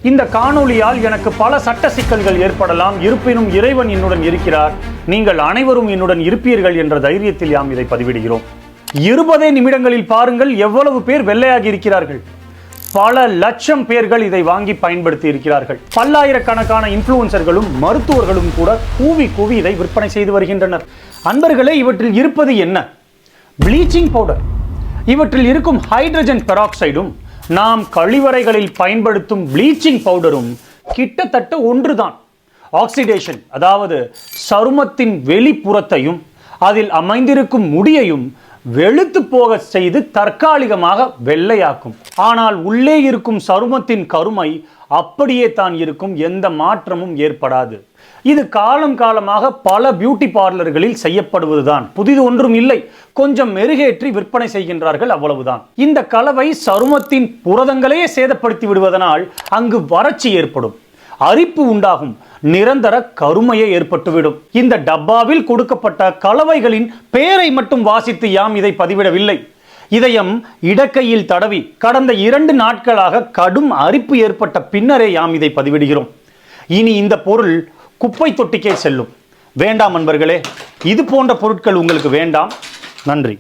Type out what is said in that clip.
இந்த காணொளியால் எனக்கு பல சட்ட சிக்கல்கள் ஏற்படலாம். இருப்பினும் இறைவன் என்னுடன் இருக்கிறார். நீங்கள் அனைவரும் என்னுடன் இருப்பீர்கள் என்ற தைரியத்தில் யாம் இதை பதிவிடுகிறோம். 20 நிமிடங்களில் பாருங்கள் எவ்வளவு பேர் வெள்ளையாகி இருக்கிறார்கள். பல லட்சம் பேர்கள் இதை வாங்கி பயன்படுத்தி இருக்கிறார்கள். பல்லாயிரக்கணக்கான இன்ஃப்ளூயன்சர்களும் மருத்துவர்களும் கூட கூவி கூவி இதை விற்பனை செய்து வருகின்றனர். அன்பர்களே, இவற்றில் இருப்பது என்ன? Bleaching powder. இவற்றில் இருக்கும் ஹைட்ரஜன் பெராக்சைடும் நாம் கழிவறைகளில் பயன்படுத்தும் ப்ளீச்சிங் பவுடரும் கிட்டத்தட்ட ஒன்றுதான். ஆக்சிடேஷன், அதாவது சருமத்தின் வெளிப்புறத்தையும் அதில் அமைந்திருக்கும் முடியையும் வெளுத்து போக செய்து தற்காலிகமாக வெள்ளையாக்கும். ஆனால் உள்ளே இருக்கும் சருமத்தின் கருமை அப்படியே தான் இருக்கும், எந்த மாற்றமும் ஏற்படாது. இது காலம் காலமாக பல பியூட்டி பார்லர்களில் செய்யப்படுவதுதான், புதிது ஒன்றும் இல்லை. கொஞ்சம் மெருகேற்றி விற்பனை செய்கின்றார்கள், அவ்வளவுதான். இந்த கலவை சருமத்தின் புரதங்களையே சேதப்படுத்தி விடுவதனால் அங்கு வறட்சி ஏற்படும், அரிப்பு உண்டாகும், நிரந்தர கருமையே ஏற்பட்டுவிடும். இந்த டப்பாவில் கொடுக்கப்பட்ட கலவைகளின் பெயரை மட்டும் வாசித்து யாம் இதை பதிவிடவில்லை. இதயம் இடக்கையில் தடவி கடந்த 2 நாட்களாக கடும் அரிப்பு ஏற்பட்ட பின்னரே யாம் இதை பதிவிடுகிறோம். இனி இந்த பொருள் குப்பை தொட்டிக்கே செல்லும். வேண்டாம் அன்பர்களே, இது போன்ற பொருட்கள் உங்களுக்கு வேண்டாம். நன்றி.